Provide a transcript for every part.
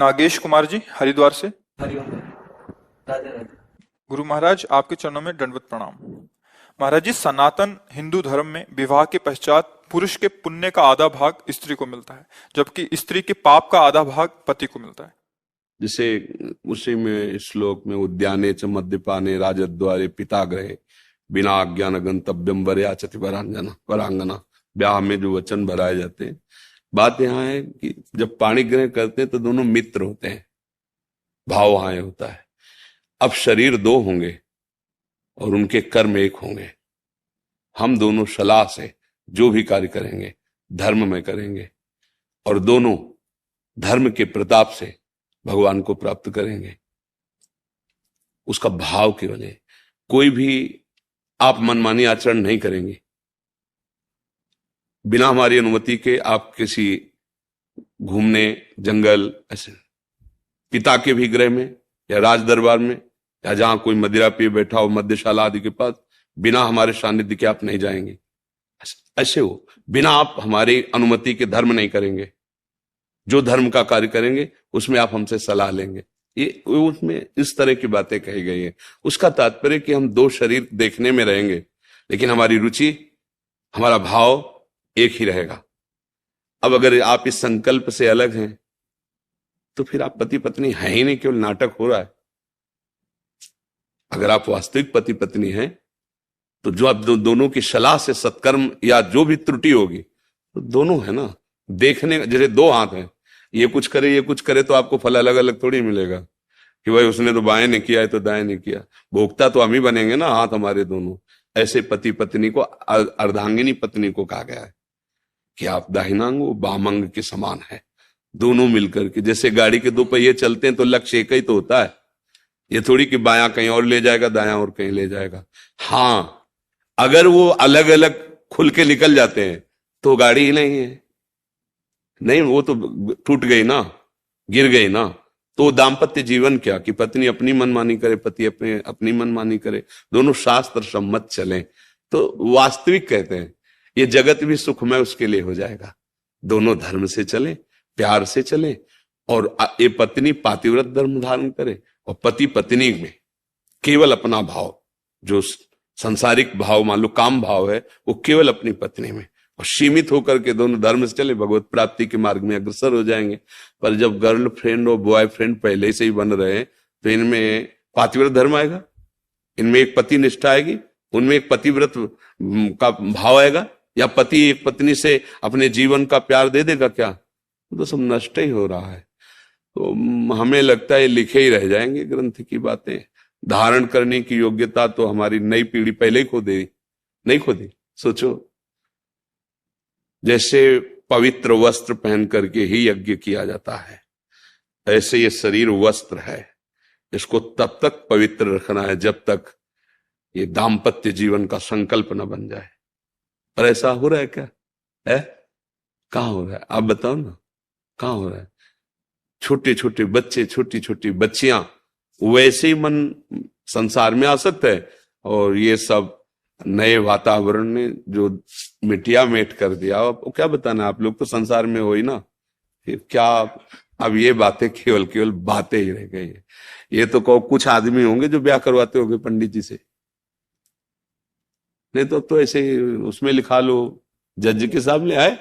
नागेश कुमार जी हरिद्वार से। हरिओम। राधे राधे। गुरु महाराज आपके चरणों में दंडवत प्रणाम। महाराज जी, सनातन हिंदू धर्म में विवाह के पश्चात पुरुष के पुण्य का आधा भाग स्त्री को मिलता है, जबकि स्त्री के पाप का आधा भाग पति को मिलता है। जिसे उसी में श्लोक में उद्याने च मद्यपाने राजद्वारे पिताग्रहे बिना अज्ञान गंतव्यम वरयाचति वरांगना वरांगना, ब्याह में जो वचन भराए जाते हैं। बात यहाँ है कि जब पाणी ग्रहण करते हैं तो दोनों मित्र होते हैं, भाव वहां होता है। अब शरीर दो होंगे और उनके कर्म एक होंगे। हम दोनों सलाह से जो भी कार्य करेंगे धर्म में करेंगे और दोनों धर्म के प्रताप से भगवान को प्राप्त करेंगे। उसका भाव केवल है, कोई भी आप मनमानी आचरण नहीं करेंगे। बिना हमारी अनुमति के आप किसी घूमने जंगल ऐसे पिता के भी गृह में या राज दरबार में या जहां कोई मदिरा पिए बैठा हो मद्यशाला आदि के पास, बिना हमारे सानिध्य के आप नहीं जाएंगे। ऐसे हो, बिना आप हमारी अनुमति के धर्म नहीं करेंगे। जो धर्म का कार्य करेंगे उसमें आप हमसे सलाह लेंगे। ये उसमें इस तरह की बातें कही गई है। उसका तात्पर्य कि हम दो शरीर देखने में रहेंगे, लेकिन हमारी रुचि, हमारा भाव एक ही रहेगा। अब अगर आप इस संकल्प से अलग हैं तो फिर आप पति पत्नी हैं ही नहीं, केवल नाटक हो रहा है। अगर आप वास्तविक पति पत्नी हैं तो जो आप दोनों की सलाह से सत्कर्म या जो भी त्रुटि होगी तो दोनों है ना। देखने जैसे दो हाथ हैं, ये कुछ करे ये कुछ करे तो आपको फल अलग अलग थोड़ी मिलेगा कि भाई उसने तो बाएं ने किया है तो दाएं ने किया। भोक्ता तो हम ही बनेंगे ना, हाथ हमारे दोनों। ऐसे पति पत्नी को अर्धांगिनी पत्नी को कहा गया है कि आप दाहिनांग बामांग के समान है। दोनों मिलकर के, जैसे गाड़ी के दो पहिए चलते हैं तो लक्ष्य एक ही तो होता है। ये थोड़ी कि बायां कहीं और ले जाएगा दायां और कहीं ले जाएगा। हाँ, अगर वो अलग अलग खुल के निकल जाते हैं तो गाड़ी ही नहीं है। नहीं, वो तो टूट गई ना, गिर गई ना। तो दाम्पत्य जीवन क्या कि पत्नी अपनी मनमानी करे, पति अपनी मनमानी करे, दोनों शास्त्र सम्मत चलें तो वास्तविक कहते हैं ये जगत भी सुखमय उसके लिए हो जाएगा। दोनों धर्म से चले, प्यार से चले और ये पत्नी पातिव्रत धर्म धारण करे और पति पत्नी में केवल अपना भाव, जो संसारिक भाव मान लो काम भाव है, वो केवल अपनी पत्नी में और सीमित होकर के दोनों धर्म से चले, भगवत प्राप्ति के मार्ग में अग्रसर हो जाएंगे। पर जब गर्लफ्रेंड और बॉयफ्रेंड पहले से ही बन रहे हैं तो इनमें पातिव्रत धर्म आएगा, इनमें एक पति निष्ठा आएगी, उनमें एक पतिव्रत का भाव आएगा, या पति एक पत्नी से अपने जीवन का प्यार दे देगा क्या? तो सब नष्ट ही हो रहा है। तो हमें लगता है लिखे ही रह जाएंगे ग्रंथ की बातें। धारण करने की योग्यता तो हमारी नई पीढ़ी पहले ही खो दे, नहीं खो दी। सोचो, जैसे पवित्र वस्त्र पहन करके ही यज्ञ किया जाता है, ऐसे ये शरीर वस्त्र है। इसको तब तक पवित्र रखना है जब तक ये दाम्पत्य जीवन का संकल्प न बन जाए। पर ऐसा हो रहा है क्या? है कहां हो रहा है? आप बताओ ना, कहां हो रहा है? छोटे छोटे बच्चे, छोटी छोटी बच्चियां वैसे ही मन संसार में आसक्त है और ये सब नए वातावरण ने जो मिटिया मेट कर दिया। अब क्या बताना, आप लोग तो संसार में हो ही ना, फिर क्या? अब ये बातें केवल केवल बातें ही रह गई है। ये तो कुछ आदमी होंगे जो ब्याह करवाते होंगे पंडित जी से, नहीं तो ऐसे उसमें लिखा लो जज के सामने आए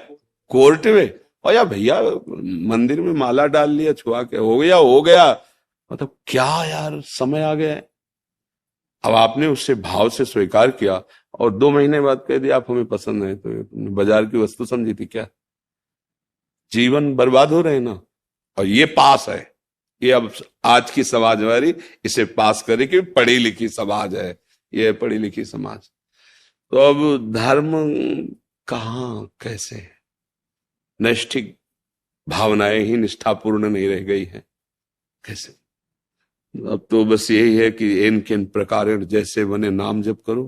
कोर्ट में, और या भैया मंदिर में माला डाल लिया, छुआ के हो गया। मतलब क्या यार, समय आ गया है। अब आपने उससे भाव से स्वीकार किया और 2 महीने बाद कह दिया आप हमें पसंद है, तो तुमने बाजार की वस्तु समझी थी क्या? जीवन बर्बाद हो रहे हैं ना। और ये पास है, ये अब आज की समाज हमारी इसे पास करे कि पढ़ी लिखी समाज है, ये पढ़ी लिखी समाज। तो अब धर्म कहां, कैसे? नैष्ठिक भावनाएं ही निष्ठापूर्ण नहीं रह गई हैं, कैसे? अब तो बस यही है कि इन किन प्रकार जैसे बने नाम जप करो,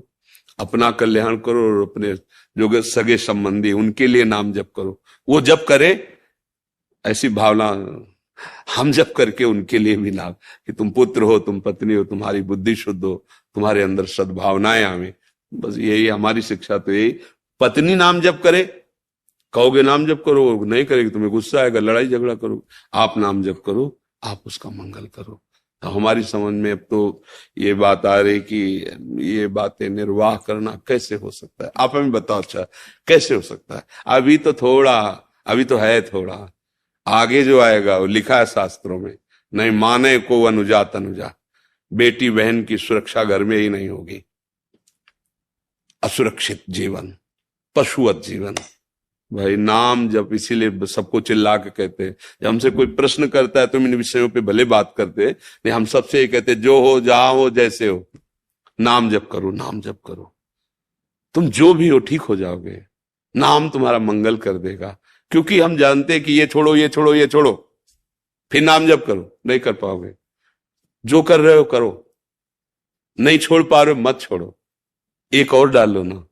अपना कल्याण करो और अपने जो सगे संबंधी उनके लिए नाम जप करो। वो जप करे, ऐसी भावना हम जप करके उनके लिए भी लाभ कि तुम पुत्र हो, तुम पत्नी हो, तुम्हारी बुद्धि शुद्ध हो, तुम्हारे अंदर सद्भावनाएं आवे। बस यही हमारी शिक्षा तो यही। पत्नी नाम जप करे, कहोगे नाम जप करो, नहीं करेगी तुम्हें गुस्सा आएगा, लड़ाई झगड़ा करो। आप नाम जप करो, आप उसका मंगल करो। तो हमारी समझ में अब तो ये बात आ रही कि ये बातें निर्वाह करना कैसे हो सकता है। आप हमें बताओ, अच्छा कैसे हो सकता है? अभी तो थोड़ा, अभी तो है थोड़ा, आगे जो आएगा वो लिखा है शास्त्रों में, नहीं माने को अनुजा तनुजा, बेटी बहन की सुरक्षा घर में ही नहीं होगी। असुरक्षित जीवन, पशुवत जीवन। भाई नाम जब, इसीलिए सबको चिल्ला के कहते हैं, जब हमसे कोई प्रश्न करता है तो इन विषयों पे भले बात करते हैं, नहीं हम सबसे ये कहते हैं, जो हो जहां हो जैसे हो, नाम जप करो, नाम जप करो। तुम जो भी हो ठीक हो जाओगे, नाम तुम्हारा मंगल कर देगा। क्योंकि हम जानते हैं कि ये छोड़ो ये छोड़ो ये छोड़ो, फिर नाम जप करो, नहीं कर पाओगे। जो कर रहे हो करो, नहीं छोड़ पा रहे हो मत छोड़ो, एक और डाल लो ना।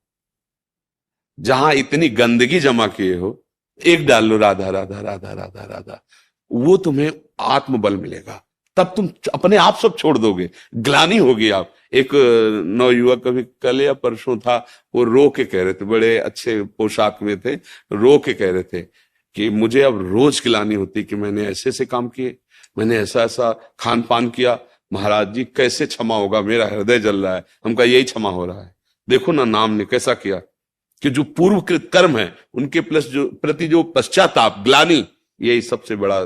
जहां इतनी गंदगी जमा किए हो, एक डाल लो, राधा राधा राधा राधा राधा, वो तुम्हें आत्मबल मिलेगा। तब तुम अपने आप सब छोड़ दोगे, ग्लानि होगी। आप एक नवयुवक कभी कल या परसों था, वो रो के कह रहे थे, बड़े अच्छे पोशाक में थे, रो के कह रहे थे कि मुझे अब रोज ग्लानि होती कि मैंने ऐसे ऐसे काम किए, मैंने ऐसा ऐसा खान पान किया, महाराज जी कैसे क्षमा होगा, मेरा हृदय जल रहा है। हम कहा यही क्षमा हो रहा है, देखो ना नाम ने कैसा किया कि जो पूर्वकृत कर्म है उनके प्लस जो प्रति जो पश्चाताप, ग्लानि, यही सबसे बड़ा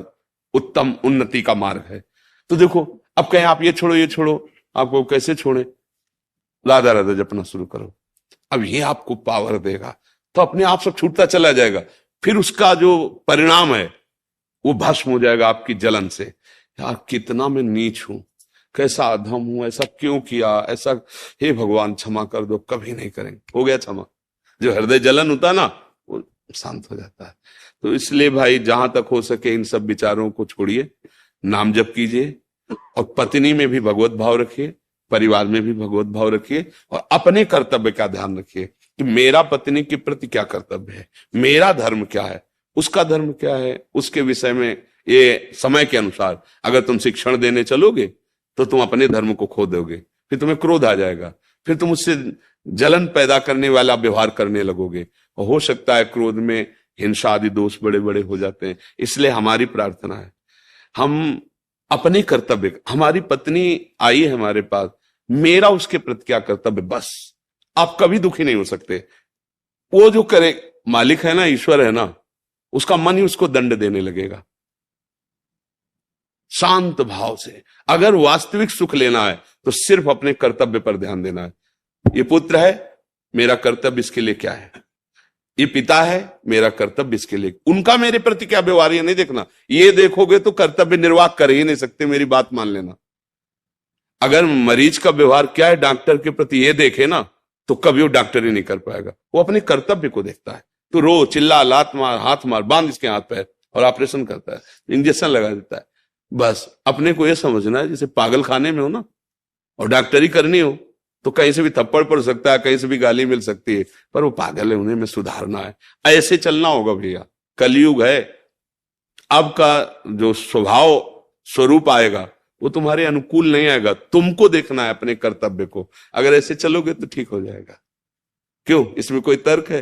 उत्तम उन्नति का मार्ग है। तो देखो अब कहें आप ये छोड़ो ये छोड़ो, आपको कैसे छोड़े? राधा राधा जपना शुरू करो, अब ये आपको पावर देगा, तो अपने आप सब छूटता चला जाएगा। फिर उसका जो परिणाम है वो भस्म हो जाएगा आपकी जलन से। यार कितना मैं नीच हूं, कैसा अधम हूं, ऐसा क्यों किया, ऐसा, हे भगवान क्षमा कर दो। कभी नहीं करेंगे, हो गया क्षमा। जो हृदय जलन होता ना वो शांत हो जाता है। तो इसलिए भाई जहां तक हो सके इन सब विचारों को छोड़िए, नाम जप कीजिए, और पत्नी में भी भगवत भाव रखिए, परिवार में भी भगवत भाव रखिए, और अपने कर्तव्य का ध्यान रखिए कि मेरा पत्नी के प्रति क्या कर्तव्य है, मेरा धर्म क्या है, उसका धर्म क्या है। उसके विषय में ये समय के अनुसार अगर तुम शिक्षण देने चलोगे तो तुम अपने धर्म को खो दोगे, फिर तुम्हें क्रोध आ जाएगा, फिर तुम उससे जलन पैदा करने वाला व्यवहार करने लगोगे, और हो सकता है क्रोध में हिंसा आदि दोष बड़े बड़े हो जाते हैं। इसलिए हमारी प्रार्थना है, हम अपने कर्तव्य, हमारी पत्नी आई है हमारे पास, मेरा उसके प्रति क्या कर्तव्य, बस। आप कभी दुखी नहीं हो सकते। वो जो करे, मालिक है ना, ईश्वर है ना, उसका मन ही उसको दंड देने लगेगा। शांत भाव से अगर वास्तविक सुख लेना है तो सिर्फ अपने कर्तव्य पर ध्यान देना है। ये पुत्र है, मेरा कर्तव्य इसके लिए क्या है, ये पिता है, मेरा कर्तव्य इसके लिए, उनका मेरे प्रति क्या व्यवहार, ये नहीं देखना। ये देखोगे तो कर्तव्य निर्वाह कर ही नहीं सकते, मेरी बात मान लेना। अगर मरीज का व्यवहार क्या है डॉक्टर के प्रति ये देखे ना, तो कभी वो डॉक्टर ही नहीं कर पाएगा। वो अपने कर्तव्य को देखता है, तो रो चिल्ला, लात मार, हाथ मार, बांध इसके हाथ पैर, और ऑपरेशन करता है, इंजेक्शन लगा देता है। बस अपने को ये समझना है जैसे पागल खाने में हो ना, और डॉक्टरी करनी हो तो कहीं से भी थप्पड़ पड़ सकता है, कहीं से भी गाली मिल सकती है, पर वो पागल है, उन्हें में सुधारना है। ऐसे चलना होगा भैया, कलयुग है। अब का जो स्वभाव स्वरूप आएगा वो तुम्हारे अनुकूल नहीं आएगा, तुमको देखना है अपने कर्तव्य को। अगर ऐसे चलोगे तो ठीक हो जाएगा। क्यों, इसमें कोई तर्क है?